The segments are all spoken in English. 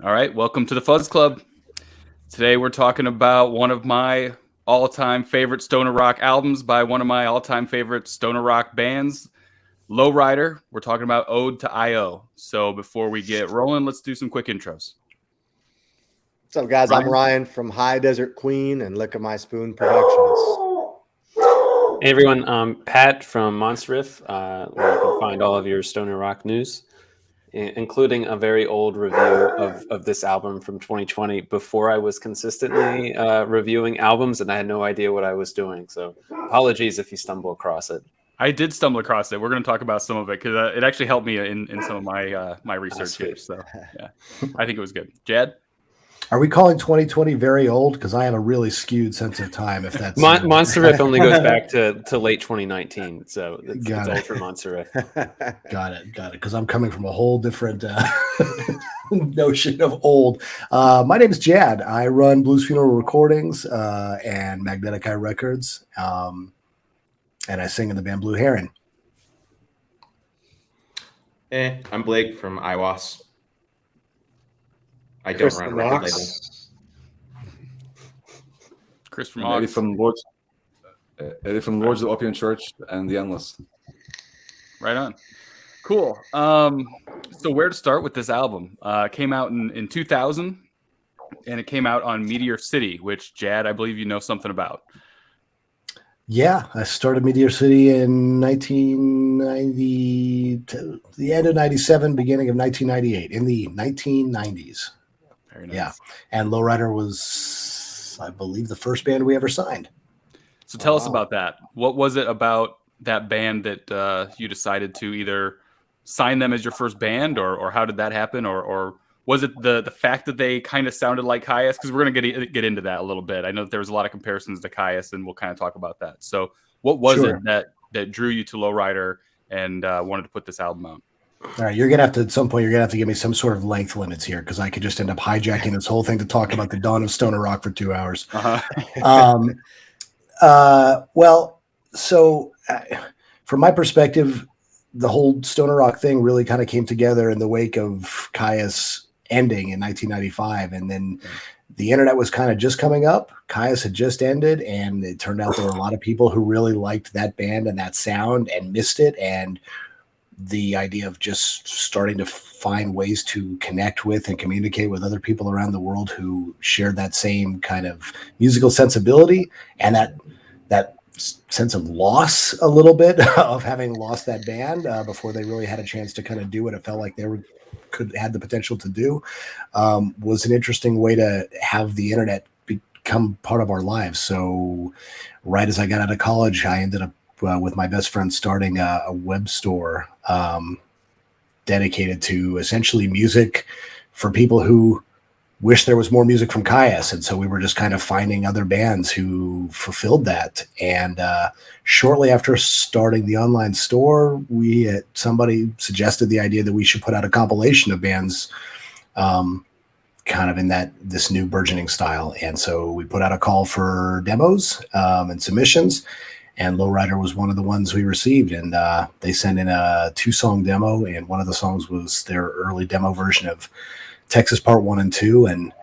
All right, welcome to the Fuzz Club. Today we're talking about one of my all-time favorite stoner rock albums by one of my all-time favorite stoner rock bands, Lowrider. We're talking about Ode to I.O. So before we get rolling, let's do some quick intros. What's up, guys? Ryan? I'm Ryan from High Desert Queen and Lick of My Spoon Productions. Hey everyone, Pat from Monster Riff, where you can find all of your stoner rock news, including a very old review of this album from 2020 before I was consistently reviewing albums and I had no idea what I was doing. So apologies if you stumble across it. I did stumble across it. We're going to talk about some of it because it actually helped me in some of my my research here. So yeah, I think it was good. Jadd? Are we calling 2020 very old? Because I have a really skewed sense of time. If that's Monster Riff only goes back to late 2019, so it's old for Monster Riff. Got it. Because I'm coming from a whole different notion of old. My name is Jadd. I run Blues Funeral Recordings and Magnetic Eye Records, and I sing in the band Blue Heron. Hey, I'm Blake from Aiwass. I Kris don't run a from record label. Aawks. Kris from Eddie Aawks. from Lords of the Opium Church and the Endless. Right on. Cool. So where to start with this album? It came out in 2000, and it came out on Meteor City, which, Jadd, I believe you know something about. Yeah, I started Meteor City in 1990, the end of 97, beginning of 1998, in the 1990s. Very nice. Yeah, and Lowrider was, I believe, the first band we ever signed. So tell us about that. What was it about that band that you decided to either sign them as your first band, or how did that happen, or was it the fact that they kind of sounded like Aiwass? Because we're going to get into that a little bit. I know that there was a lot of comparisons to Aiwass, and we'll kind of talk about that. So what was it that drew you to Lowrider and wanted to put this album out? All right, you're gonna have to at some point. You're gonna have to give me some sort of length limits here because I could just end up hijacking this whole thing to talk about the dawn of stoner rock for 2 hours. Well, so from my perspective, the whole stoner rock thing really kind of came together in the wake of Aiwass ending in 1995, and then the internet was kind of just coming up. Aiwass had just ended, and it turned out there were a lot of people who really liked that band and that sound and missed it, and the idea of just starting to find ways to connect with and communicate with other people around the world who shared that same kind of musical sensibility and that sense of loss a little bit of having lost that band before they really had a chance to kind of do what it felt like they had the potential to do, was an interesting way to have the internet become part of our lives. So right as I got out of college, I ended up with my best friend starting a web store dedicated to essentially music for people who wish there was more music from Aiwass. And so we were just kind of finding other bands who fulfilled that. And shortly after starting the online store, somebody suggested the idea that we should put out a compilation of bands kind of in this new burgeoning style. And so we put out a call for demos and submissions. And Lowrider was one of the ones we received, and they sent in a 2-song demo, and one of the songs was their early demo version of Texas Part 1 and 2, and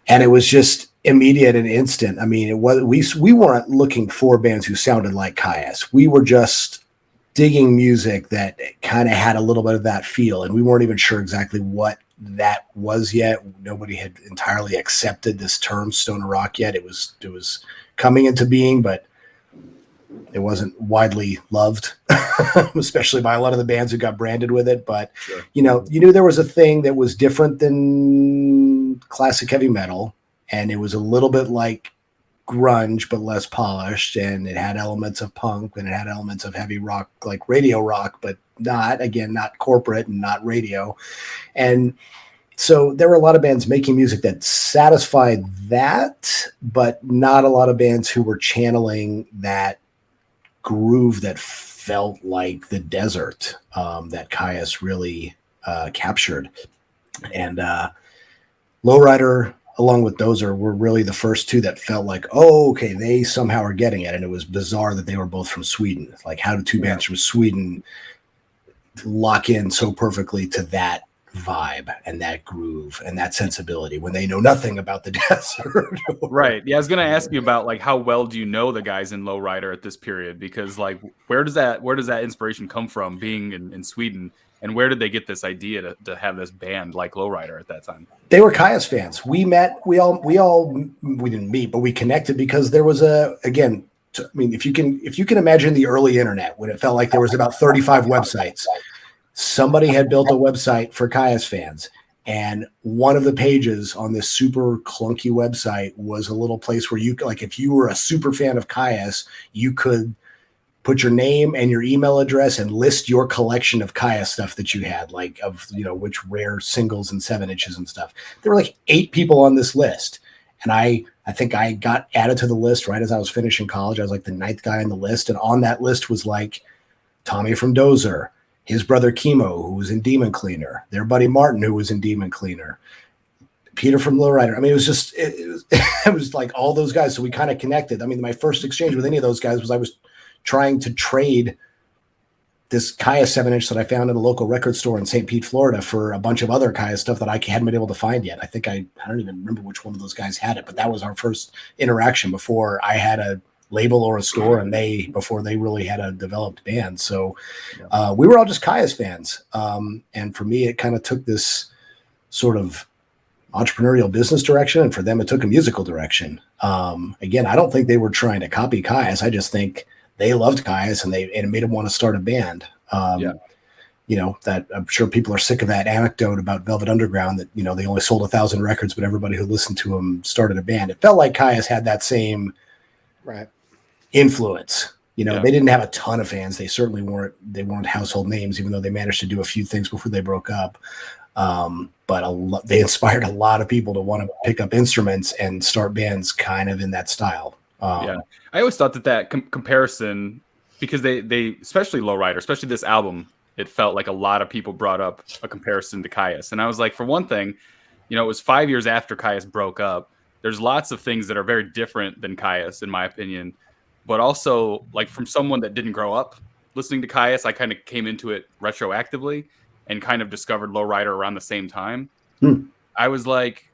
it was just immediate and instant. I mean, we weren't looking for bands who sounded like Aiwass. We were just digging music that kind of had a little bit of that feel, and we weren't even sure exactly what that was yet. Nobody had entirely accepted this term stoner rock yet. It was coming into being, but it wasn't widely loved, especially by a lot of the bands who got branded with it. But, you knew there was a thing that was different than classic heavy metal, and it was a little bit like grunge, but less polished, and it had elements of punk, and it had elements of heavy rock, like radio rock, but not corporate and not radio. And so there were a lot of bands making music that satisfied that, but not a lot of bands who were channeling that groove that felt like the desert that Aiwass really captured. And Lowrider, along with Dozer, were really the first two that felt like, oh, okay, they somehow are getting it. And it was bizarre that they were both from Sweden. Like, how do two bands from Sweden lock in so perfectly to that vibe and that groove and that sensibility when they know nothing about the desert. Right. Yeah, I was gonna ask you about like how well do you know the guys in Lowrider at this period? Because like where does that inspiration come from being in Sweden? And where did they get this idea to have this band like Lowrider at that time? They were Kaya's fans. We didn't meet, but we connected because there was if you can imagine the early internet when it felt like there was about 35 websites, somebody had built a website for Kaya's fans. And one of the pages on this super clunky website was a little place where you like, if you were a super fan of Kaya's, you could put your name and your email address and list your collection of Kaya stuff that you had, like of, which rare singles and 7-inches and stuff. There were like 8 people on this list. And I think I got added to the list right as I was finishing college. I was like the 9th guy on the list. And on that list was like Tommy from Dozer, his brother Chemo, who was in Demon Cleaner, their buddy Martin, who was in Demon Cleaner, Peter from Lowrider. I mean, it was like all those guys. So we kind of connected. I mean, my first exchange with any of those guys was I was trying to trade this Kaya 7-inch that I found in a local record store in St. Pete, Florida, for a bunch of other Kaya stuff that I hadn't been able to find yet. I think I don't even remember which one of those guys had it, but that was our first interaction before I had a label or a store, and before they really had a developed band. So we were all just Kaya's fans. And for me, it kind of took this sort of entrepreneurial business direction, and for them, it took a musical direction. Again, I don't think they were trying to copy Kaya's. I just think they loved Kaya's and it made them want to start a band. That I'm sure people are sick of that anecdote about Velvet Underground that, they only sold 1,000 records, but everybody who listened to them started a band. It felt like Kaya's had that same influence. They didn't have a ton of fans. They certainly weren't household names, even though they managed to do a few things before they broke up. But they inspired a lot of people to want to pick up instruments and start bands kind of in that style. I always thought that comparison, because they especially Lowrider, especially this album, it felt like a lot of people brought up a comparison to Kaya's. And I was like, for one thing, it was 5 years after Kaya's broke up. There's lots of things that are very different than Kaya's, in my opinion. But also, like, from someone that didn't grow up listening to Kaya's, I kind of came into it retroactively and kind of discovered Lowrider around the same time. I was like,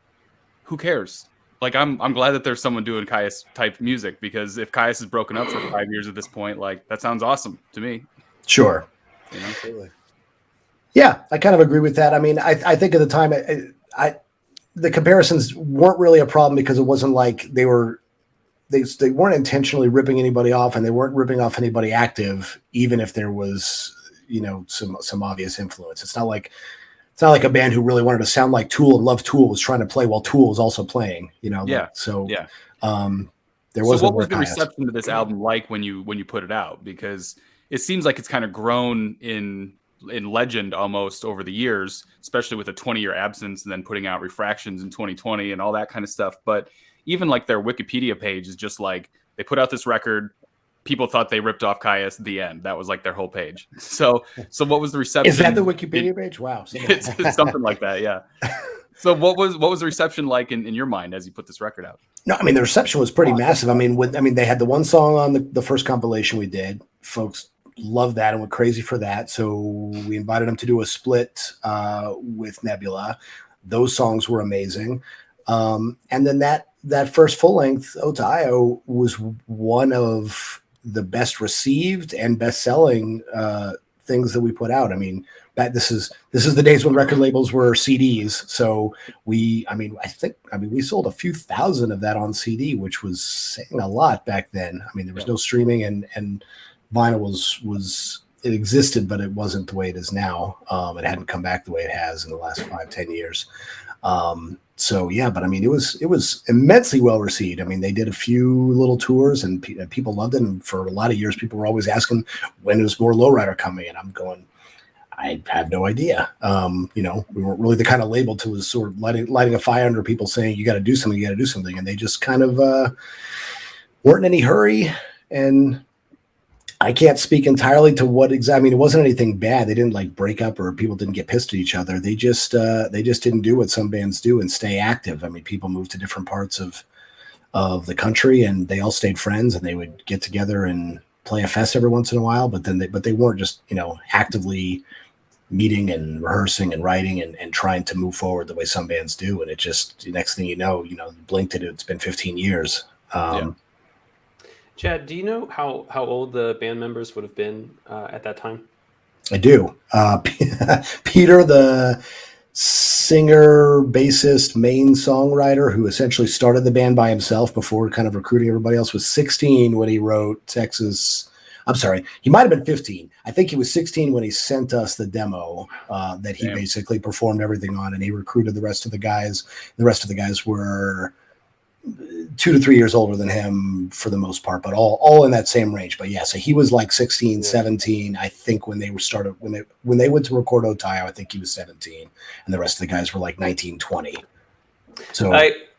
who cares? Like, I'm glad that there's someone doing Kaya's type music, because if Kaya's is broken up for 5 years at this point, like, that sounds awesome to me. Sure. Yeah, I kind of agree with that. I mean, I think at the time, the comparisons weren't really a problem, because it wasn't like they weren't intentionally ripping anybody off, and they weren't ripping off anybody active, even if there was, some obvious influence. It's not like a band who really wanted to sound like Tool and love Tool was trying to play while Tool was also playing, there was. So what was the reception to this album like when you put it out? Because it seems like it's kind of grown in legend almost over the years, especially with a 20-year absence and then putting out Refractions in 2020 and all that kind of stuff. But even like their Wikipedia page is just like, they put out this record, people thought they ripped off Kaya's, the end. That was like their whole page. So what was the reception? Is that the Wikipedia page? Wow. It's something like that, yeah. So what was the reception like in your mind as you put this record out? No, I mean, the reception was pretty massive. I mean, they had the one song on the first compilation we did. Folks loved that and went crazy for that. So we invited them to do a split with Nebula. Those songs were amazing. And then that first full length, Ode to Io, was one of the best received and best selling things that we put out. I mean, this is the days when record labels were CDs. So we sold a few thousand of that on CD, which was saying a lot back then. I mean, there was no streaming, and vinyl was it existed, but it wasn't the way it is now. It hadn't come back the way it has in the last 5-10 years. So yeah, but I mean, it was immensely well received. I mean, they did a few little tours, and people loved it. And for a lot of years, people were always asking, when is more Lowrider coming? And I'm going, I have no idea. We weren't really the kind of label to was sort of lighting a fire under people saying, you got to do something. And they just kind of weren't in any hurry. And I can't speak entirely to what exactly. I mean, it wasn't anything bad. They didn't like break up, or people didn't get pissed at each other. They just didn't do what some bands do and stay active. I mean, people moved to different parts of the country, and they all stayed friends, and they would get together and play a fest every once in a while. But they weren't just actively meeting and rehearsing and writing and trying to move forward the way some bands do. And it just, next thing you know, blinked it, it's been 15 years. Jadd, do you know how old the band members would have been at that time? I do. Peter, the singer, bassist, main songwriter, who essentially started the band by himself before kind of recruiting everybody else, was 16 when he wrote Texas. I'm sorry, he might have been 15. I think he was 16 when he sent us the demo that he basically performed everything on, and he recruited the rest of the guys. The rest of the guys were 2 to 3 years older than him for the most part, but all in that same range. But yeah, so he was like 16, 17, I think, when they went to record Otayo, I think he was 17, and the rest of the guys were like 19, 20. So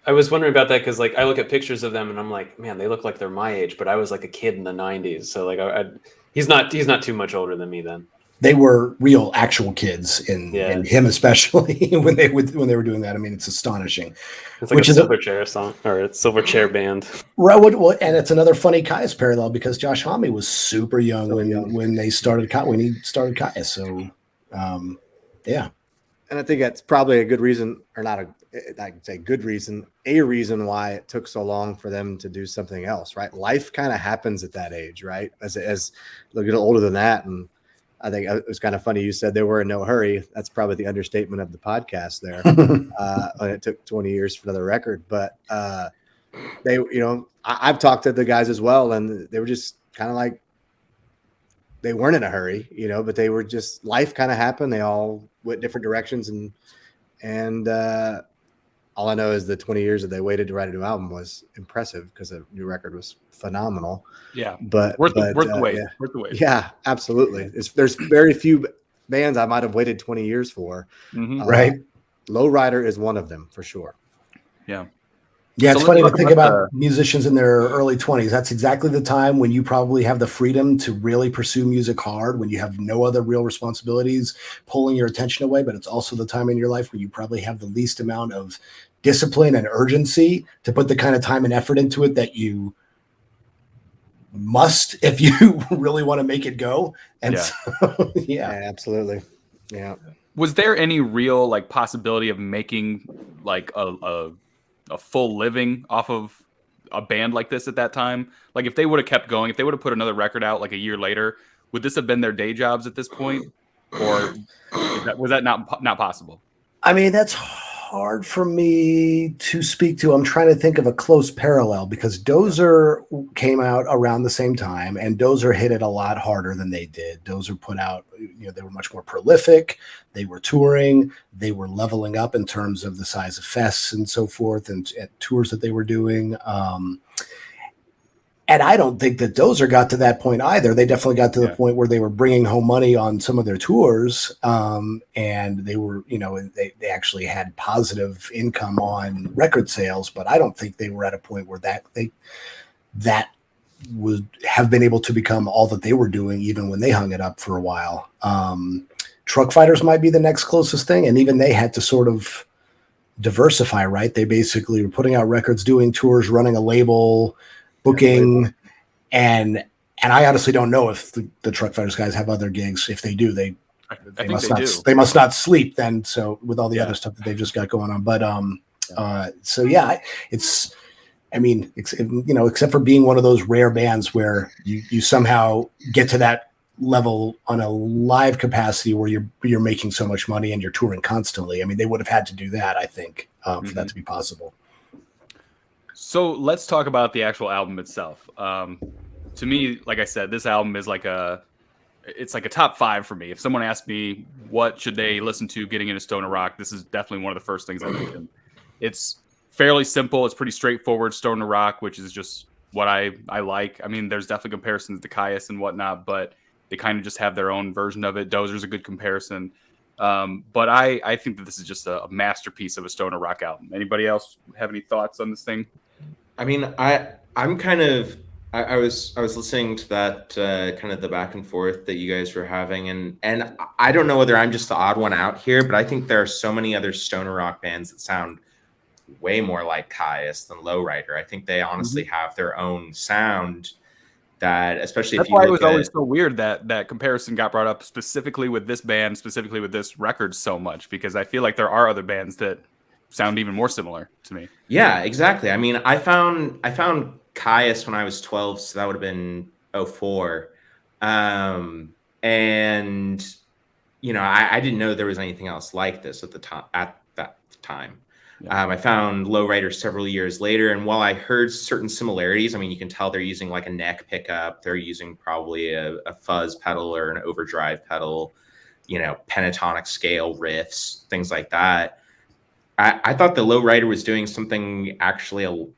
I was wondering about that because like I look at pictures of them and I'm like, man, they look like they're my age, but I was like a kid in the 90s. So like he's not too much older than me then. They were real, actual kids in him, especially when they were doing that. I mean, it's astonishing. It's like a Silverchair song or a Silverchair band. Right. Well, and it's another funny Caius parallel because Josh Homme was super young when he started Caius. So, yeah. And I think that's probably a good reason, or not I'd say good reason, a reason why it took so long for them to do something else, right? Life kind of happens at that age, right? As a little older than that, and I think it was kind of funny. You said they were in no hurry. That's probably the understatement of the podcast there. And it took 20 years for another record, but they, I've talked to the guys as well, and they were just kind of like, they weren't in a hurry, but they were just, life kind of happened. They all went different directions, and all I know is the 20 years that they waited to write a new album was impressive because the new record was phenomenal. Yeah, but worth the wait. Yeah. Worth the wait. Yeah, absolutely. There's very few bands I might have waited 20 years for. Mm-hmm. Right. Lowrider is one of them for sure. Yeah. Yeah, So it's funny to let's think talk about musicians in their early 20s. That's exactly the time when you probably have the freedom to really pursue music hard, when you have no other real responsibilities pulling your attention away. But it's also the time in your life when you probably have the least amount of discipline and urgency to put the kind of time and effort into it that you must if you really want to make it go. And yeah, absolutely. Yeah. Was there any real like possibility of making like a full living off of a band like this at that time? Like if they would have kept going, if they would have put another record out like a year later, would this have been their day jobs at this point? Or was that not possible? I mean, that's hard for me to speak to. I'm trying to think of a close parallel because Dozer came out around the same time, and Dozer hit it a lot harder than they did. Dozer put out, they were much more prolific. They were touring. They were leveling up in terms of the size of fests and so forth, and tours that they were doing. And I don't think that Dozer got to that point either. They definitely got to the point where they were bringing home money on some of their tours, and they were, they actually had positive income on record sales. But I don't think they were at a point where that would have been able to become all that they were doing, even when they hung it up for a while. Truck Fighters might be the next closest thing, and even they had to sort of diversify, right? They basically were putting out records, doing tours, running a label, booking, and I honestly don't know if the Truck Fighters guys have other gigs. If they do, they must not sleep then. So with all the other stuff that they've just got going on, but it's, I mean, except for being one of those rare bands where you somehow get to that level on a live capacity where you're making so much money and you're touring constantly. I mean, they would have had to do that, I think, for that to be possible. So let's talk about the actual album itself. To me, like I said, this album is it's like a top 5 for me. If someone asked me what should they listen to getting into stoner rock, this is definitely one of the first things I mention. It's fairly simple. It's pretty straightforward stoner rock, which is just what I like. I mean, there's definitely comparisons to Caius and whatnot, but they kind of just have their own version of it. Dozer's a good comparison. But I think that this is just a masterpiece of a stoner rock album. Anybody else have any thoughts on this thing? I mean, I'm kind of, I was listening to that kind of the back and forth that you guys were having, and I don't know whether I'm just the odd one out here, but I think there are so many other stoner rock bands that sound way more like Caius than Lowrider. I think they honestly have their own sound that, especially That's if you why it look was always at so weird that comparison got brought up specifically with this band, specifically with this record so much, because I feel like there are other bands that sound even more similar to me. yeah, exactly. I mean, I found Caius when I was 12, so that would have been '04. And you know, I didn't know there was anything else like this at the time. At that time, Yeah. I found Lowrider several years later, and while I heard certain similarities, I mean, you can tell they're using like a neck pickup, they're using probably a fuzz pedal or an overdrive pedal, you know, pentatonic scale riffs, things like that. I thought the Lowrider was doing something actually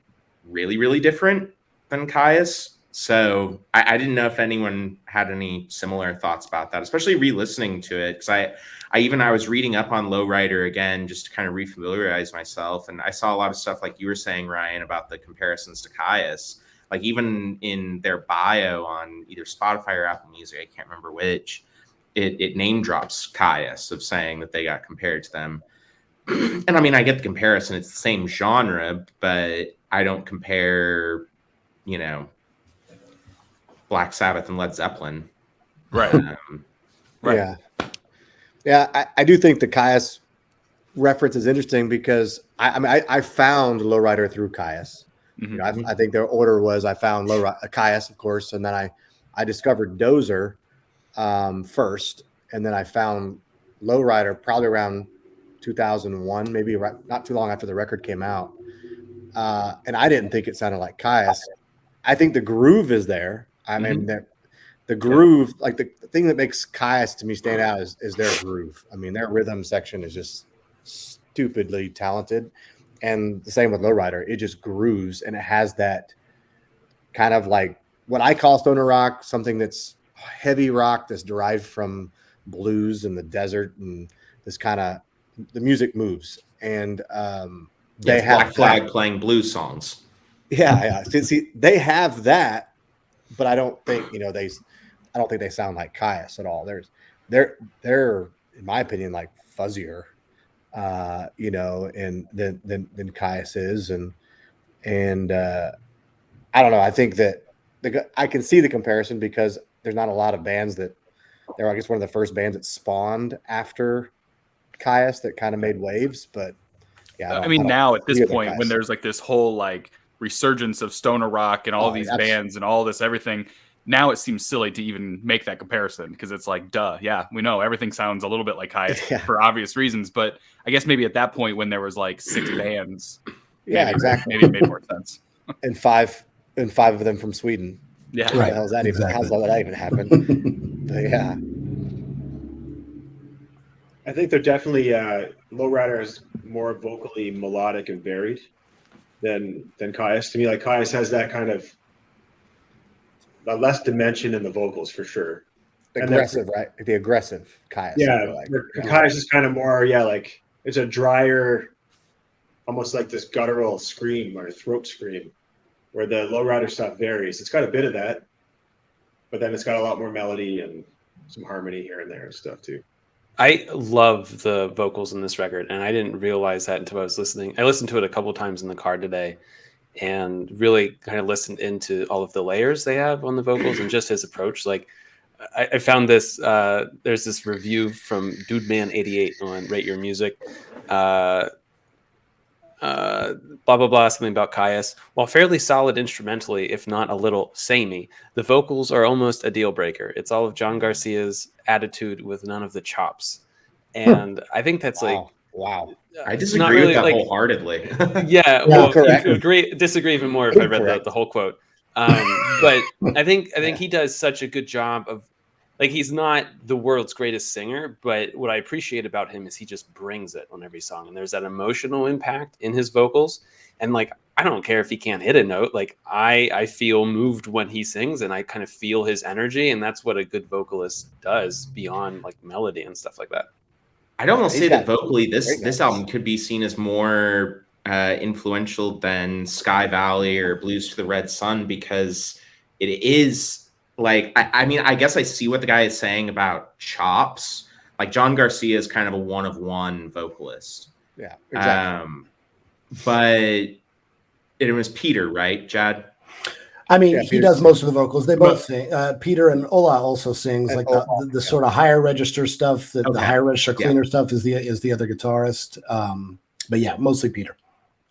really, really different than Caius. So I didn't know if anyone had any similar thoughts about that, especially re-listening to it. Because I was reading up on Lowrider again, just to kind of refamiliarize myself. And I saw a lot of stuff like you were saying, Ryan, about the comparisons to Caius. Like even in their bio on either Spotify or Apple Music, I can't remember which, it name drops Caius of saying that they got compared to them. And I mean, I get the comparison. It's the same genre, but I don't compare, you know, Black Sabbath and Led Zeppelin. Right. Right. Yeah. I do think the Caius reference is interesting because I found Lowrider through Caius. Mm-hmm. You know, I think their order was I found Caius, of course, and then I discovered Dozer first, and then I found Lowrider probably around 2001, maybe not too long after the record came out. And I didn't think it sounded like Caius. I think the groove is there. I mean, the groove, like the thing that makes Caius to me stand out is their groove. I mean, their rhythm section is just stupidly talented. And the same with Lowrider. It just grooves, and it has that kind of like what I call stoner rock, something that's heavy rock that's derived from blues and the desert, and this kind of the music moves. And they have Black Flag playing blues songs. Yeah. See, they have that, but I don't think I don't think they sound like Caius at all. They're in my opinion like fuzzier, you know, and than Caius is, and I don't know. I think that I can see the comparison because there's not a lot of bands that they're, I guess, one of the first bands that spawned after Caius that kind of made waves, but yeah. I mean, now at this point, when there's like this whole like resurgence of stoner rock and all these bands and all this everything, now it seems silly to even make that comparison because it's like, duh, yeah, we know everything sounds a little bit like Caius for obvious reasons, but I guess maybe at that point when there was like 6 bands, exactly, maybe it made more sense. And five of them from Sweden. Yeah, right. How's that even? How's that even happen? But yeah, I think they're definitely Lowrider is more vocally melodic and varied than Caius. To me, like Caius has that kind of less dimension in the vocals for sure. Aggressive, right? The aggressive Caius. Yeah, Caius is kind of more, like it's a drier, almost like this guttural scream or throat scream, where the Lowrider stuff varies. It's got a bit of that, but then it's got a lot more melody and some harmony here and there and stuff too. I love the vocals in this record, and I didn't realize that until I was listening. I listened to it a couple times in the car today and really kind of listened into all of the layers they have on the vocals and just his approach. Like I found this, there's this review from DudeMan88 on Rate Your Music. Blah, blah, blah, something about Caius. While fairly solid instrumentally, if not a little samey, the vocals are almost a deal breaker. It's all of John Garcia's attitude with none of the chops. And I think that's wow. I disagree with that wholeheartedly. Yeah, well, disagree even more if I read the whole quote. But I think he does such a good job of, like, he's not the world's greatest singer, but what I appreciate about him is he just brings it on every song. And there's that emotional impact in his vocals. And like, I don't care if he can't hit a note. Like I feel moved when he sings and I kind of feel his energy. And that's what a good vocalist does beyond like melody and stuff like that. I'd almost say that vocally this album could be seen as more influential than Sky Valley or Blues for the Red Sun, because it is like, I mean, I guess I see what the guy is saying about chops. Like John Garcia is kind of a one-of-one vocalist. Yeah, exactly. But it was Peter, right, Jadd? I mean, Yeah, he Peter's does singing. most of the vocals. They both sing. Peter and Ola also sings, And like Ola, the sort of higher register stuff. The Okay. higher register Yeah. cleaner stuff is the other guitarist. But yeah, mostly Peter.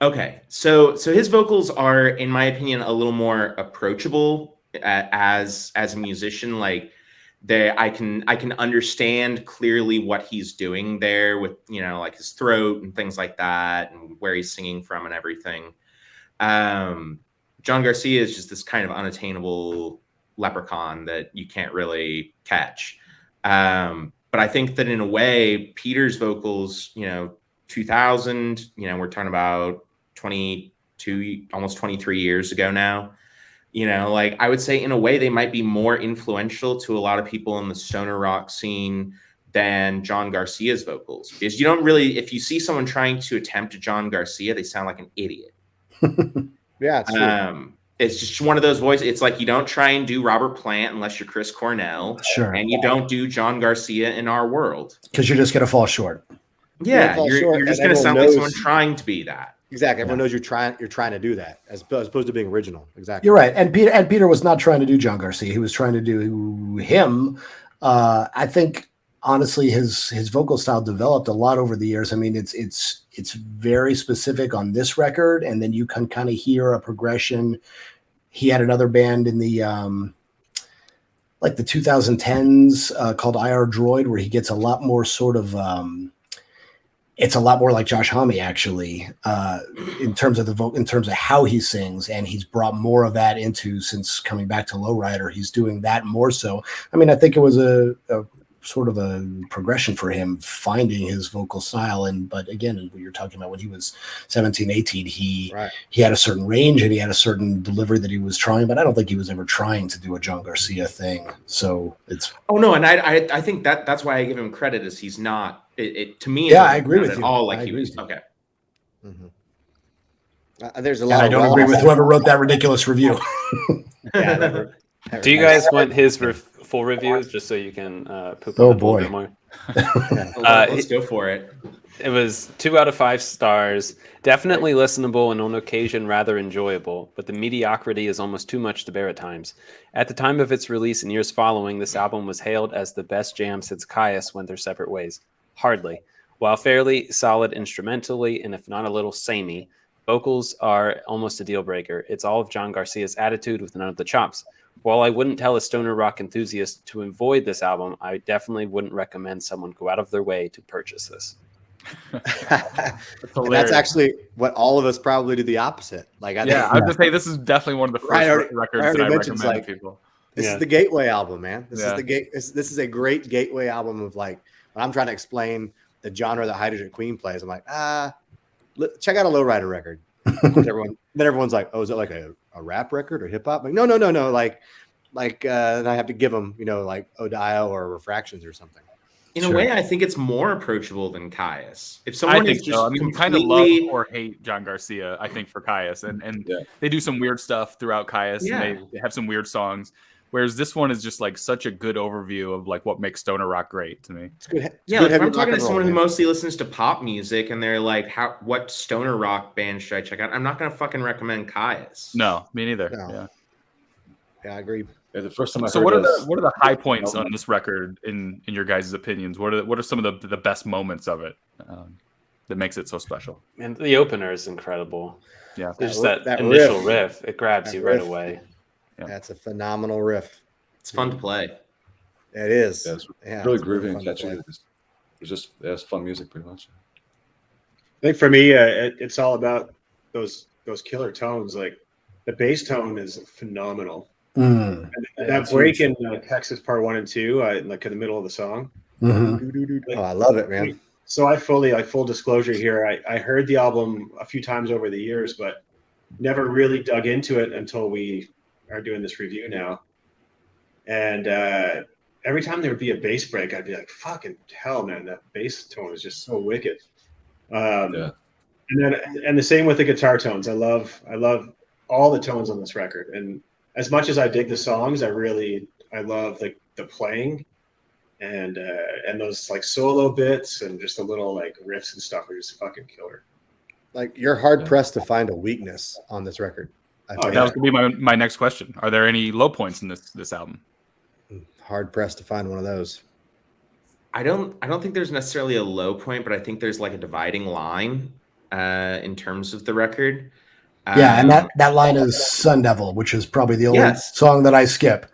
Okay, so his vocals are, in my opinion, a little more approachable as a musician. Like I can understand clearly what he's doing there with, you know, like his throat and things like that, and where he's singing from and everything. John Garcia is just this kind of unattainable leprechaun that you can't really catch. But I think that in a way, Peter's vocals, you know, 2000, you know, we're talking about 22, almost 23 years ago now. You know, like I would say in a way they might be more influential to a lot of people in the stoner rock scene than John Garcia's vocals. Because you don't really, if you see someone trying to attempt John Garcia, they sound like an idiot. Yeah, it's true. It's just one of those voices. It's like you don't try and do Robert Plant unless you're Chris Cornell. Sure. And you don't do John Garcia in our world. Because you're just going to fall short. Yeah, fall you're short, just and going to sound everyone like someone knows- trying to be that. Exactly. Everyone knows you're trying to do that as opposed to being original. Exactly. You're right. And Peter was not trying to do John Garcia. He was trying to do him. I think honestly his vocal style developed a lot over the years. I mean, it's very specific on this record, and then you can kind of hear a progression. He had another band in the like the 2010s called IR Droid, where he gets a lot more sort of it's a lot more like Josh Homme, actually, in terms of in terms of how he sings, and he's brought more of that into, since coming back to Lowrider, he's doing that more so. I mean, I think it was a sort of a progression for him finding his vocal style. But again, you're talking about when he was 17, 18, he had a certain range and he had a certain delivery that he was trying, but I don't think he was ever trying to do a John Garcia thing. So it's... Oh no. And I think that's why I give him credit, is he's not, to me. Yeah, I agree with at you. all like I he agree was. with you. Okay. Mm-hmm. There's a lot. And I don't agree with whoever wrote that ridiculous review. Yeah, Do you guys want his full reviews just so you can poop Oh, on it a little boy. bit more? Let's go for it. It was 2 out of 5 stars. Definitely listenable and on occasion rather enjoyable, but the mediocrity is almost too much to bear at times. At the time of its release and years following, this album was hailed as the best jam since Caius went their separate ways. Hardly. While fairly solid instrumentally, and if not a little samey, vocals are almost a deal breaker. It's all of John Garcia's attitude with none of the chops. While I wouldn't tell a stoner rock enthusiast to avoid this album, I definitely wouldn't recommend someone go out of their way to purchase this. That's actually what all of us probably do the opposite. Like, I I was gonna say this is definitely one of the first records that I mentioned, recommend to people. This is the gateway album, man. This is the This is a great gateway album of, like, when I'm trying to explain the genre that Hydrogen Queen plays. I'm like, check out a Lowrider record. Then everyone's like, oh, is it like a rap record or hip hop? Like, no. And I have to give them, like Odio or Refractions or something. In a way, I think it's more approachable than Caius. If I someone think is just so. I mean, you kind of love or hate John Garcia, I think, for Caius. And they do some weird stuff throughout Caius. Yeah. And they have some weird songs. Whereas this one is just like such a good overview of like what makes stoner rock great to me. It's good. Like if I'm talking to someone who mostly listens to pop music and they're like, what stoner rock band should I check out? I'm not going to fucking recommend Caius. No, me neither. No. Yeah, I agree. Yeah, the first time I So heard what are this- the high points on this record in your guys' opinions? What are some of the best moments of it that makes it so special? And the opener is incredible. Yeah, There's That that initial riff. riff. It grabs That you right riff. away. Yeah. That's a phenomenal riff. It's fun to play. It is. Yeah, it's Yeah, really it's groovy and fun to catchy. play. It's just it's fun music, pretty much. I think for me, it's all about those killer tones. Like the bass tone is phenomenal. Mm. And that break in Texas Part 1 and 2, like in the middle of the song. Mm-hmm. Oh, I love it, man. So I fully, like, full disclosure here, I heard the album a few times over the years, but never really dug into it until we are doing this review now. And every time there would be a bass break, I'd be like, fucking hell, man, that bass tone is just so wicked. And the same with the guitar tones. I love all the tones on this record. And as much as I dig the songs, I love the playing and those like solo bits and just the little like riffs and stuff are just fucking killer. Like, you're hard pressed to find a weakness on this record. Oh, That was going to be my next question. Are there any low points in this album? Hard pressed to find one of those. I don't think there's necessarily a low point, but I think there's like a dividing line in terms of the record. Yeah, and that line is Sun Devil, which is probably the only song that I skip.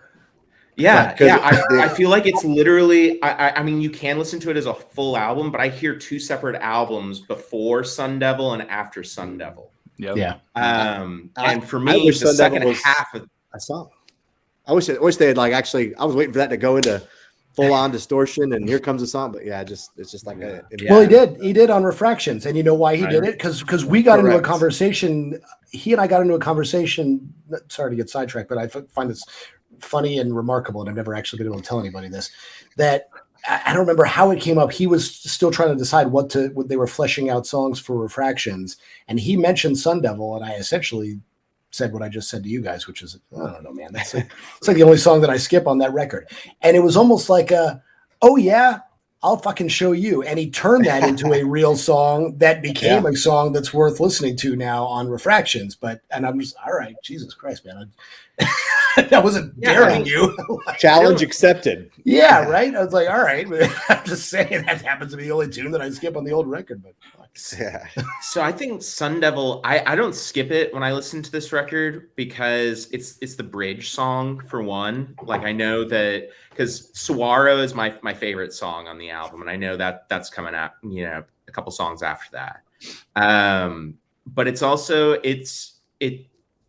Yeah, I feel like it's literally. I mean, you can listen to it as a full album, but I hear two separate albums before Sun Devil and after Sun Devil. Yep. Yeah. And for me, the second half of a song. I wish they had like actually. I was waiting for that to go into full on distortion, and here comes the song. But yeah, it's just like Well, he did on Refractions, and you know why he did it? Because we got into a conversation. He and I got into a conversation. Sorry to get sidetracked, but I find this funny and remarkable, and I've never actually been able to tell anybody this. That I don't remember how it came up. He was still trying to decide what they were fleshing out songs for Refractions, and he mentioned Sun Devil, and I essentially said what I just said to you guys, which is, I don't know, man. It's like the only song that I skip on that record. And it was almost like oh yeah, I'll fucking show you. And he turned that into a real song that became a song that's worth listening to now on Refractions. And I'm just, all right, Jesus Christ, man. I wasn't daring you. Challenge accepted. Yeah, right. I was like, all right. I'm just saying that happens to be the only tune that I skip on the old record. But yeah. So I think Sun Devil, I don't skip it when I listen to this record because it's the bridge song for one. Like I know that because Saguaro is my favorite song on the album, and I know that's coming out, a couple songs after that. But it's also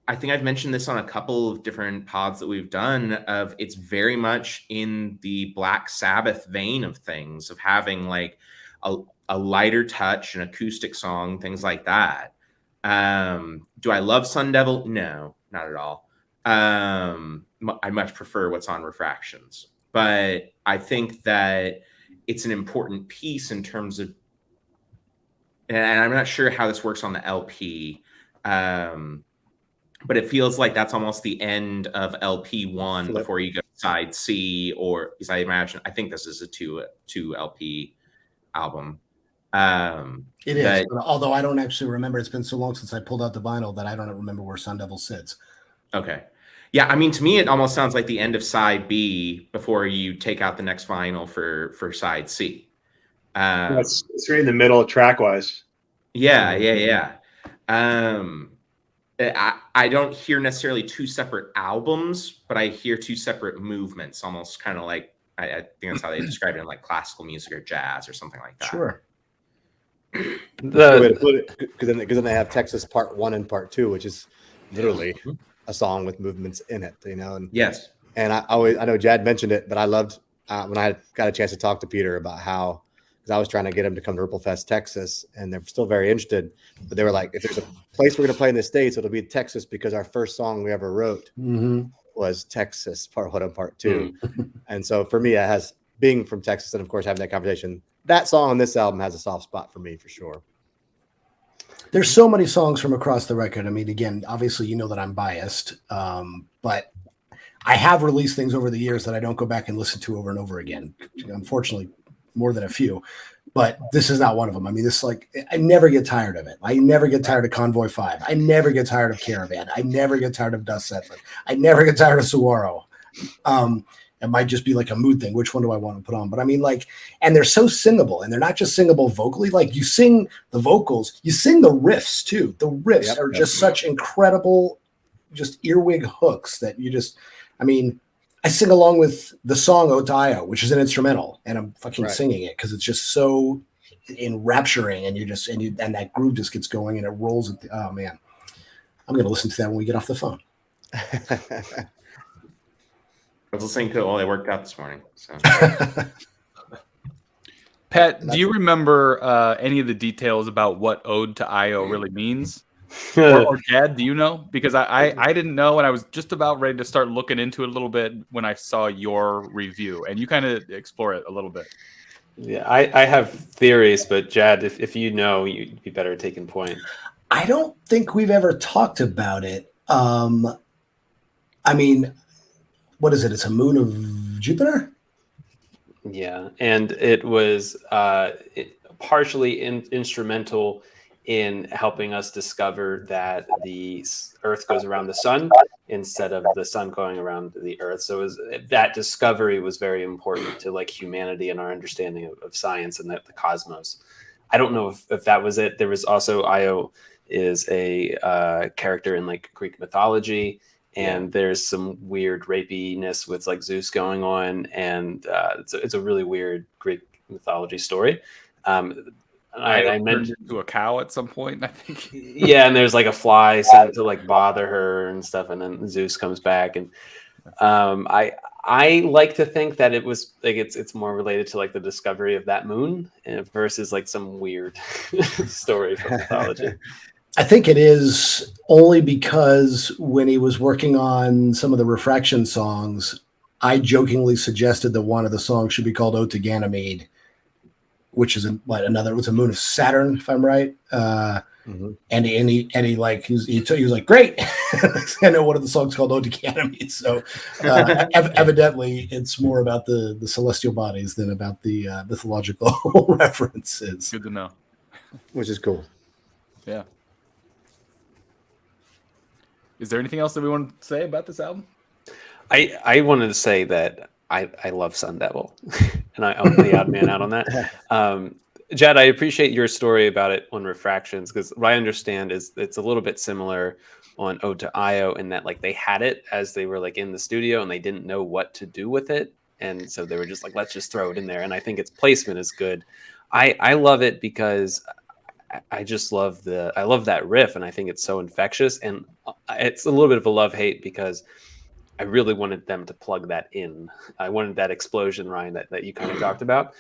I think I've mentioned this on a couple of different pods that we've done of it's very much in the Black Sabbath vein of things, of having like a lighter touch, an acoustic song, things like that. Do I love Sun Devil? No, not at all. I much prefer what's on Refractions, but I think that it's an important piece in terms of, and I'm not sure how this works on the LP, but it feels like that's almost the end of LP1 before you go to side C, or because I think this is a two LP album. It is, but although I don't actually remember, it's been so long since I pulled out the vinyl that I don't remember where Sun Devil sits. Okay. Yeah, I mean, to me, it almost sounds like the end of side B before you take out the next vinyl for side C. It's right in the middle track-wise. Yeah. I don't hear necessarily two separate albums, but I hear two separate movements, almost kind of like, I think that's how they describe it in like classical music or jazz or something like that. Sure. Because then they have Texas Part 1 and Part 2, which is literally a song with movements in it, and yes. And I know Jadd mentioned it, but I loved when I got a chance to talk to Peter about how, because I was trying to get him to come to Ripple Fest, Texas, and they're still very interested, but they were like, if there's a place we're going to play in the States, it'll be Texas, because our first song we ever wrote was Texas Part 1 and Part 2. And so for me, it has, being from Texas and of course having that conversation, that song on this album has a soft spot for me for sure. There's so many songs from across the record. I mean, again, obviously, you know that I'm biased, but I have released things over the years that I don't go back and listen to over and over again. Unfortunately, more than a few, but this is not one of them. I mean, this, like, I never get tired of it. I never get tired of Convoy 5. I never get tired of Caravan. I never get tired of Dust Settler. I never get tired of Saguaro. It might just be like a mood thing. Which one do I want to put on? But I mean, like, and they're so singable, and they're not just singable vocally. Like, you sing the vocals, you sing the riffs too. The riffs are just such incredible, just earwig hooks that you just, I mean, I sing along with the song Ode to Io, which is an instrumental, and I'm fucking singing it because it's just so enrapturing, and and that groove just gets going and it rolls. Oh man, I'm gonna listen to that when we get off the phone. I was listening to it while I worked out this morning. So. Pat, do you remember any of the details about what Ode to Io really means? or Jadd, do you know? Because I didn't know, and I was just about ready to start looking into it a little bit when I saw your review, and you kind of explore it a little bit. Yeah, I have theories, but Jadd, if you know, you'd be better at taking point. I don't think we've ever talked about it. I mean, what is it? It's a moon of Jupiter? Yeah, and it was partially instrumental in helping us discover that the Earth goes around the sun instead of the sun going around the Earth. So that discovery was very important to like humanity and our understanding of science and the cosmos. I don't know if that was it. There was also Io is a character in like Greek mythology, and there's some weird rapiness with like Zeus going on, and it's a really weird Greek mythology story. I mentioned to a cow at some point, I think. Yeah, and there's like a fly sent to like bother her and stuff, and then Zeus comes back, and I like to think that it was like it's more related to like the discovery of that moon versus like some weird story from mythology. I think it is only because when he was working on some of the Refraction songs, I jokingly suggested that one of the songs should be called Ode to Ganymede, which is it was a moon of Saturn, if I'm right. And he like he was like, great. I know one of the songs called Ode to Ganymede. So evidently it's more about the celestial bodies than about the mythological references. Good to know. Which is cool. Yeah. Is there anything else that we want to say about this album? I wanted to say that I love Sun Devil, and I'm the odd man out on that. Jadd, I appreciate your story about it on Refractions, because what I understand is it's a little bit similar on Ode to Io in that like they had it as they were like in the studio and they didn't know what to do with it, and so they were just like, let's just throw it in there. And I think its placement is good. I love it because I just love that riff, and I think it's so infectious, and it's a little bit of a love-hate because I really wanted them to plug that in. I wanted that explosion, Ryan, that you kind of talked about,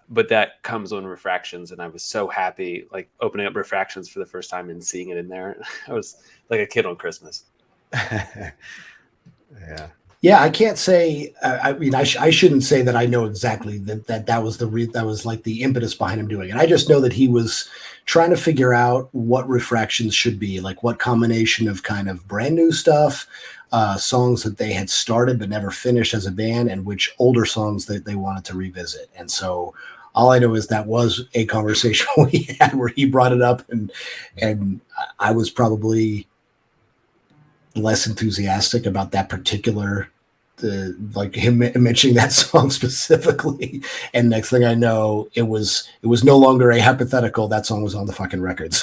but that comes on Refractions, and I was so happy, like opening up Refractions for the first time and seeing it in there. I was like a kid on Christmas. Yeah, I can't say. I mean, I shouldn't say that I know exactly that was that was like the impetus behind him doing it. I just know that he was trying to figure out what Refractions should be, like what combination of kind of brand new stuff, songs that they had started but never finished as a band, and which older songs that they wanted to revisit. And so all I know is that was a conversation we had where he brought it up, and I was probably less enthusiastic about that particular, like him mentioning that song specifically. And next thing I know, it was no longer a hypothetical. That song was on the fucking records.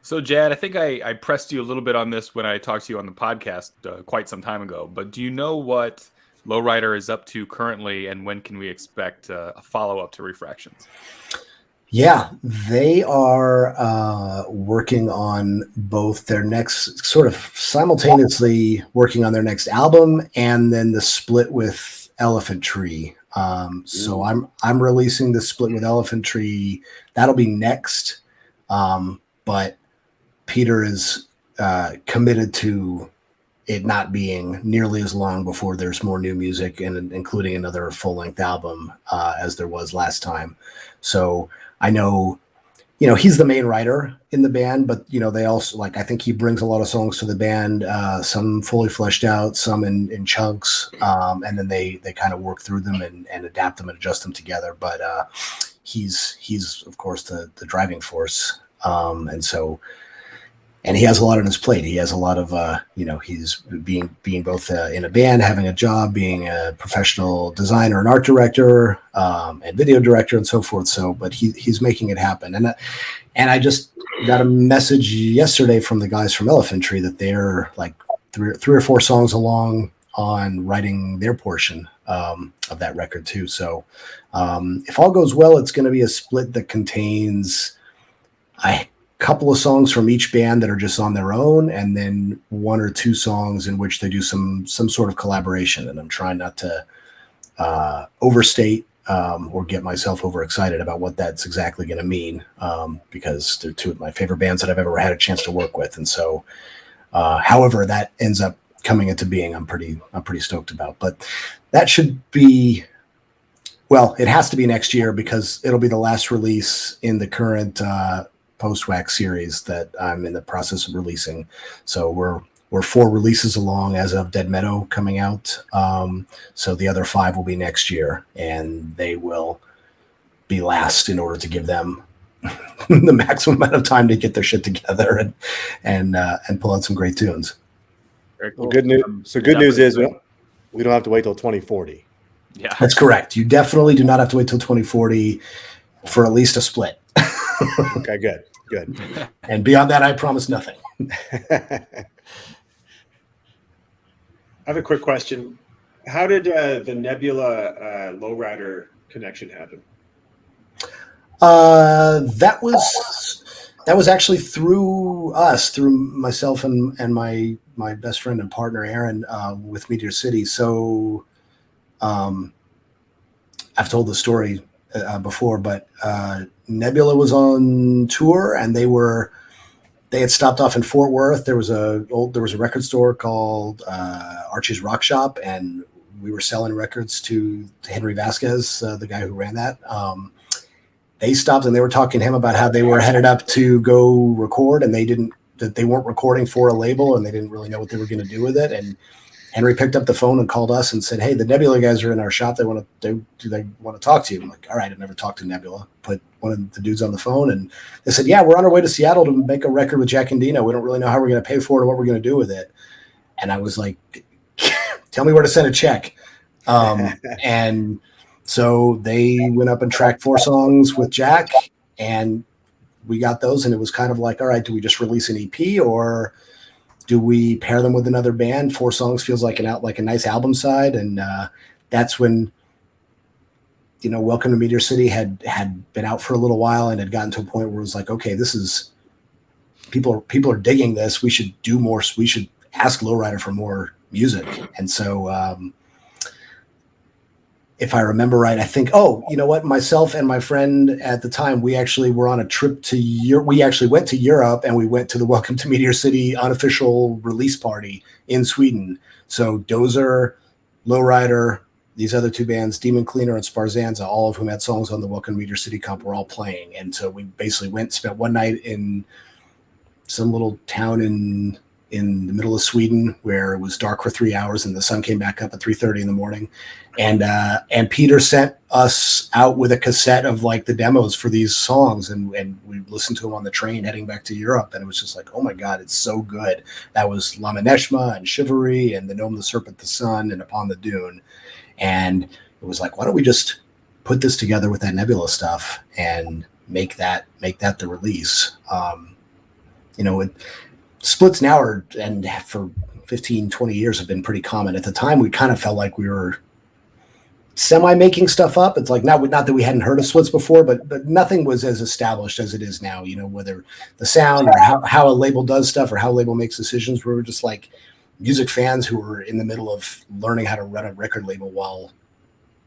So Jadd, I think I pressed you a little bit on this when I talked to you on the podcast quite some time ago, but do you know what Lowrider is up to currently, and when can we expect a follow-up to Refractions? Yeah, they are working on both their next, sort of simultaneously working on their next album, and then the split with Elephant Tree. So I'm releasing the split with Elephant Tree. That'll be next. But Peter is committed to it not being nearly as long before there's more new music, and including another full-length album as there was last time. So I know, he's the main writer in the band, but, they also, like, I think he brings a lot of songs to the band, some fully fleshed out, some in chunks, and then they kind of work through them and adapt them and adjust them together. But he's of course the driving force. And he has a lot on his plate. He has a lot of, he's being both in a band, having a job, being a professional designer and art director, and video director and so forth. So, but he's making it happen. And I just got a message yesterday from the guys from Elephant Tree that they're like three or four songs along on writing their portion of that record too. So, if all goes well, it's going to be a split that contains couple of songs from each band that are just on their own, and then one or two songs in which they do some sort of collaboration. And I'm trying not to overstate or get myself overexcited about what that's exactly going to mean, because they're two of my favorite bands that I've ever had a chance to work with. And so, however that ends up coming into being, I'm pretty stoked about. But that should be, well, it has to be next year, because it'll be the last release in the current post-wax series that I'm in the process of releasing. So we're 4 releases along as of Dead Meadow coming out. So the other 5 will be next year, and they will be last in order to give them the maximum amount of time to get their shit together and pull out some great tunes. Very cool. Well, good news. So good news is we don't have to wait till 2040. Yeah, That's correct. You definitely do not have to wait till 2040 for at least a split. Okay, good. And beyond that, I promise nothing. I have a quick question. How did the Nebula Lowrider connection happen? That was actually through myself and my best friend and partner Aaron with Meteor City. So I've told the story before, but Nebula was on tour and they had stopped off in Fort Worth. There was a record store called Archie's Rock Shop, and we were selling records to Henry Vasquez, the guy who ran that. They stopped and they were talking to him about how they were headed up to go record, and they weren't recording for a label, and they didn't really know what they were going to do with it. And Henry picked up the phone and called us and said, "Hey, the Nebula guys are in our shop. They want to talk to you." I'm like, "All right, I've never talked to Nebula." Put one of the dudes on the phone, and they said, "Yeah, we're on our way to Seattle to make a record with Jack and Dino. We don't really know how we're going to pay for it or what we're going to do with it." And I was like, "Tell me where to send a check." And so they went up and tracked 4 songs with Jack, and we got those. And it was kind of like, all right, do we just release an EP or do we pair them with another band? 4 songs feels like a nice album side. And that's when, Welcome to Meteor City had been out for a little while and had gotten to a point where it was like, okay, this is people are digging this. We should do more. We should ask Lowrider for more music. And so if I remember right, I think, myself and my friend at the time, we actually were on a trip to Europe. We actually went to Europe and we went to the Welcome to Meteor City unofficial release party in Sweden. So Dozer, Lowrider, these other 2 bands, Demon Cleaner and Sparzanza, all of whom had songs on the Welcome to Meteor City comp, were all playing. And so we basically spent one night in some little town in the middle of Sweden where it was dark for 3 hours and the sun came back up at 3:30 in the morning. And Peter sent us out with a cassette of like the demos for these songs, and we listened to them on the train heading back to Europe, and it was just like, oh my God, it's so good. That was Lama Neshma and Chivalry and The Gnome, the Serpent, the Sun, and Upon the Dune. And it was like, why don't we just put this together with that Nebula stuff and make that the release? Splits now and for 15, 20 years have been pretty common. At the time, we kind of felt like we were semi-making stuff up. It's like, not that we hadn't heard of splits before, but nothing was as established as it is now, whether the sound or how a label does stuff or how a label makes decisions. We were just like music fans who were in the middle of learning how to run a record label while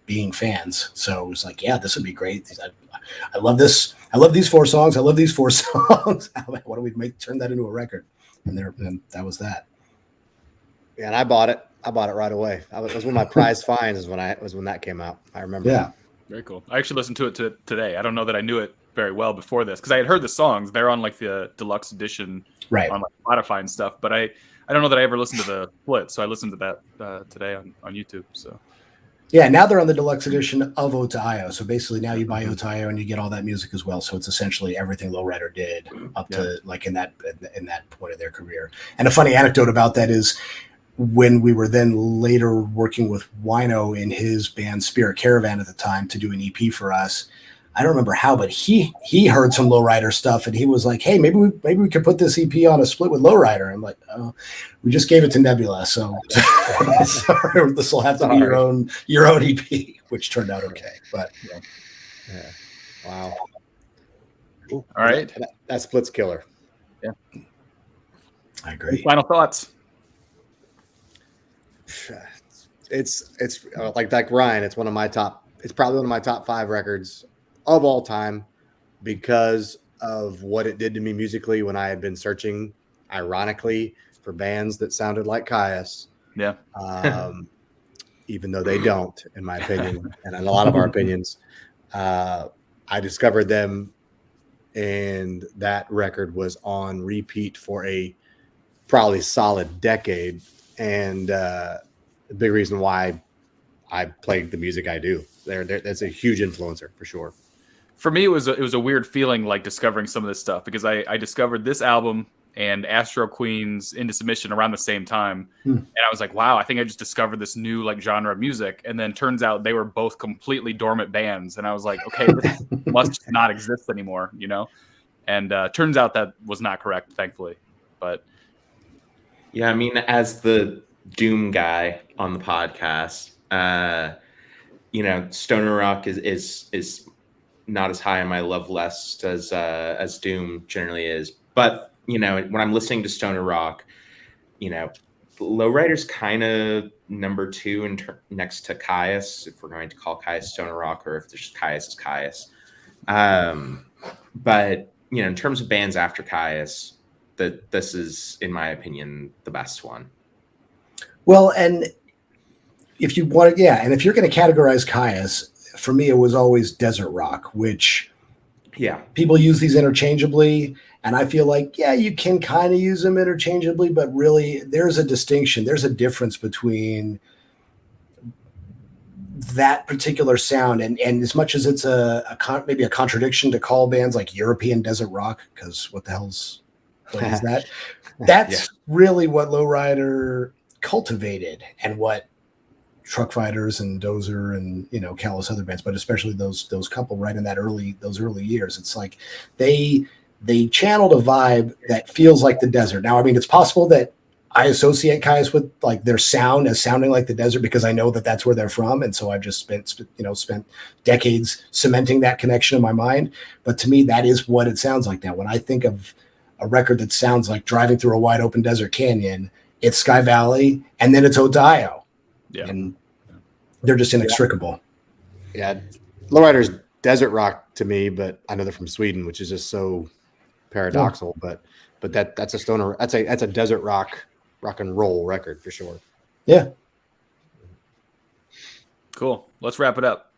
being fans. So it was like, yeah, this would be great. I love this. I love these 4 songs. I love these 4 songs. Why don't we turn that into a record? And that was that. Yeah, and I bought it. Right away. It was one of my prized finds when that came out. I remember. Yeah. Very cool. I actually listened to it today. I don't know that I knew it very well before this because I had heard the songs. They're on like the deluxe edition, right, on like Spotify and stuff. But I don't know that I ever listened to the split. So I listened to that today on YouTube. So yeah, now they're on the deluxe edition of Ode to Io. So basically now you buy Ode to Io and you get all that music as well. So it's essentially everything Lowrider did up to like in that point of their career. And a funny anecdote about that is when we were then later working with Wino in his band Spirit Caravan at the time to do an EP for us. I don't remember how, but he heard some Lowrider stuff and he was like, "Hey, maybe we could put this EP on a split with Lowrider." I'm like, "Oh, we just gave it to Nebula, so sorry, this will have to be your own EP," which turned out okay. But yeah. Wow. All right, that split's killer. Yeah, I agree. Final thoughts. It's like Ryan. It's one of my top. It's probably one of my top 5 records of all time because of what it did to me musically when I had been searching, ironically, for bands that sounded like Caius. Yeah. Even though they don't, in my opinion, and in a lot of our opinions, I discovered them, and that record was on repeat for a probably solid decade, and the big reason why I played the music I do. That's a huge influencer for sure. For me, it was a weird feeling, like discovering some of this stuff, because I discovered this album and Astro Queen's Into Submission around the same time, and I was like, wow, I think I just discovered this new like genre of music. And then turns out they were both completely dormant bands, and I was like, okay, this must just not exist anymore, you know. And turns out that was not correct, thankfully. But yeah, I mean, as the Doom guy on the podcast, you know, stoner rock is not as high on my love list as Doom generally is. But you know, when I'm listening to stoner rock, you know, Lowrider's kind of number 2 next to Caius, if we're going to call Caius stoner rock, or if there's just Caius is Caius. But you know, in terms of bands after Caius, this is, in my opinion, the best one. Well, and if you want, and if you're going to categorize Caius, for me, it was always desert rock, which people use these interchangeably. And I feel like, you can kind of use them interchangeably, but really there's a distinction. There's a difference between that particular sound. And as much as it's maybe a contradiction to call bands like European desert rock, because what is that? That's really what Lowrider cultivated, and what Truck Fighters and Dozer and, you know, countless other bands, but especially those couple right in those early years. It's like they channeled a vibe that feels like the desert. Now, I mean, it's possible that I associate Caius with like their sound as sounding like the desert because I know that that's where they're from, and so I've just spent decades cementing that connection in my mind. But to me, that is what it sounds like now. When I think of a record that sounds like driving through a wide open desert canyon, it's Sky Valley, and then it's Odio. Yeah, and they're just inextricable. Yeah, Lowrider's desert rock to me, but I know they're from Sweden, which is just so paradoxical. But that's a stoner. That's a desert rock and roll record for sure. Yeah. Cool. Let's wrap it up.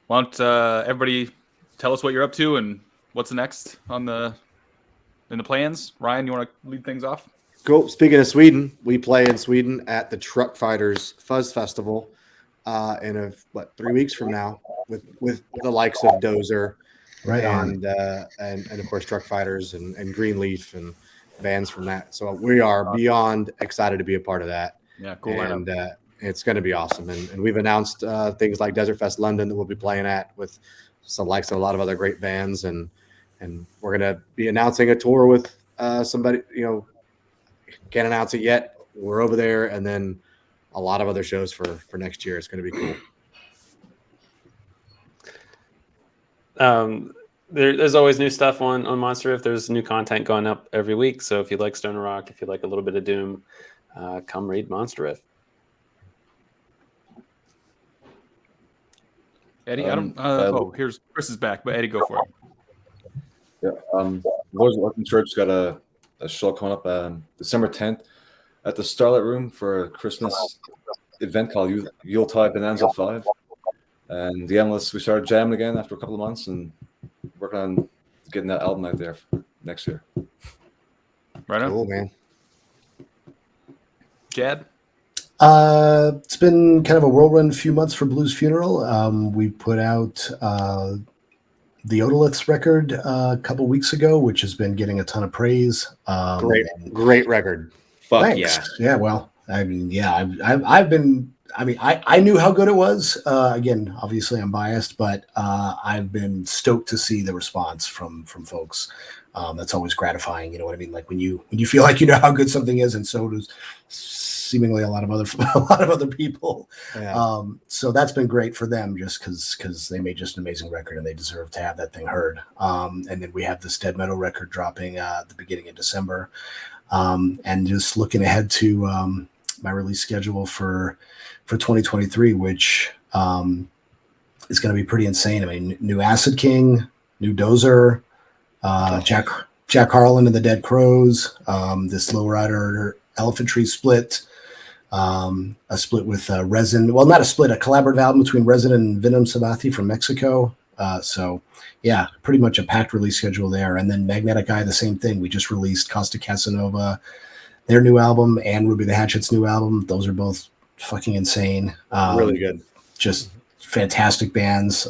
Why don't everybody tell us what you're up to and what's next in the plans? Ryan, you want to lead things off? Cool. Speaking of Sweden, we play in Sweden at the Truck Fighters Fuzz Festival in 3 weeks from now with the likes of Dozer, right on, and of course Truck Fighters and Greenleaf and bands from that. So we are beyond excited to be a part of that. Yeah, cool. And it's going to be awesome. And we've announced things like Desert Fest London that we'll be playing at with some likes of a lot of other great bands, and we're going to be announcing a tour with somebody, you know. Can't announce it yet. We're over there, and then a lot of other shows for next year. It's going to be cool. There's always new stuff on Monster Riff. There's new content going up every week. So if you like stoner rock, if you like a little bit of doom, come read Monster Riff. Eddy, here's Kris is back, but Eddy, go for it. Yeah, Lords of Opium Church got a show coming up December 10th at the Starlight Room for a Christmas event called Yuletide Bonanza 5. And the Endless, we started jamming again after a couple of months and working on getting that album out there for next year. Right on. cool, man. Jadd? It's been kind of a whirlwind few months for Blues Funeral. We put out the Odoliths record a couple weeks ago, which has been getting a ton of praise. Great record. Fuck thanks. Yeah. Well, I mean, I knew how good it was. Again, obviously I'm biased, but I've been stoked to see the response from folks. That's always gratifying. You know what I mean? Like when you feel like you know how good something is, and so does seemingly a lot of other people. Yeah. So that's been great for them, just because they made just an amazing record and they deserve to have that thing heard. And then we have this Dead Metal record dropping at the beginning of December. And just looking ahead to my release schedule for 2023, which is going to be pretty insane. I mean, new Acid King, new Dozer, Jack Harlan and the Dead Crows, this Lowrider Elephant Tree split, a split with Resin. Well, not a split, a collaborative album between Resin and Venom Sabathi from Mexico. So yeah, pretty much a packed release schedule there. And then Magnetic Eye, the same thing. We just released Costa Casanova, their new album, and Ruby the Hatchet's new album. Those are both fucking insane. Really good. Just fantastic bands.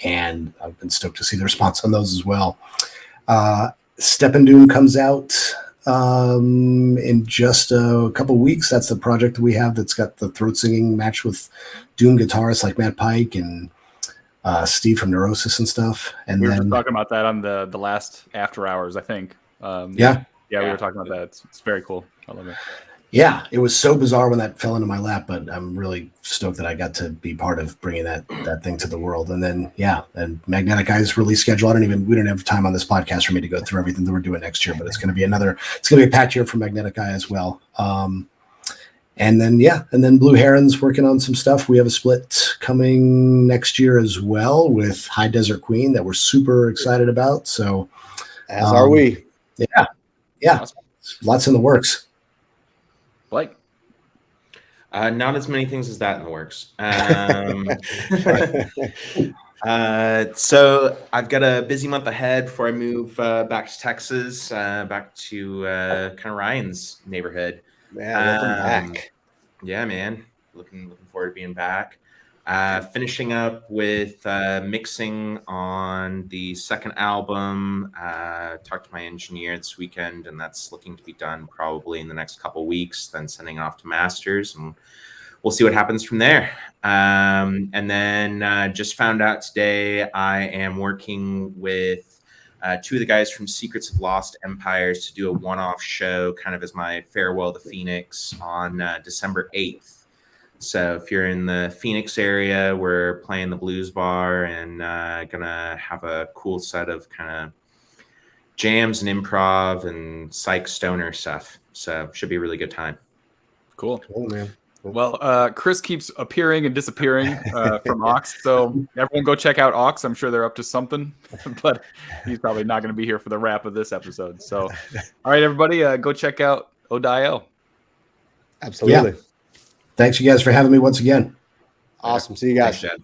and I've been stoked to see the response on those as well. Steppendoom comes out in just a couple weeks. That's the project that we have that's got the throat singing match with Doom guitarists like Matt Pike and Steve from Neurosis and stuff. And we were then just talking about that on the last After Hours, I think. Yeah, we were talking about that. It's very cool. I love it. yeah, it was so bizarre when that fell into my lap, but I'm really stoked that I got to be part of bringing that thing to the world. And then, and Magnetic Eye's release schedule. We don't have time on this podcast for me to go through everything that we're doing next year, but it's going to be a patch year for Magnetic Eye as well. And then Blue Heron's working on some stuff. We have a split coming next year as well with High Desert Queen that we're super excited about. So, as are we. Yeah, Awesome. Lots in the works. Blake? Not as many things as that in the works. So I've got a busy month ahead before I move back to Texas, back to kind of Ryan's neighborhood. Man, welcome back. Yeah, man. Looking forward to being back. Finishing up with mixing on the second album. Talked to my engineer this weekend, and that's looking to be done probably in the next couple weeks. Then sending it off to masters, and we'll see what happens from there. And then just found out today I am working with two of the guys from Secrets of Lost Empires to do a one-off show, kind of as my farewell to Phoenix on December 8th. So if you're in the Phoenix area, we're playing the Blues Bar and gonna have a cool set of kind of jams and improv and psych stoner stuff. So should be a really good time. Cool. Cool, man. Well, Kris keeps appearing and disappearing from Aawks, so everyone go check out Aawks. I'm sure they're up to something, but he's probably not going to be here for the wrap of this episode. So, all right, everybody, go check out Ode. Absolutely. Yeah. Thanks, you guys, for having me once again. Awesome. See you guys. Thanks, Jadd.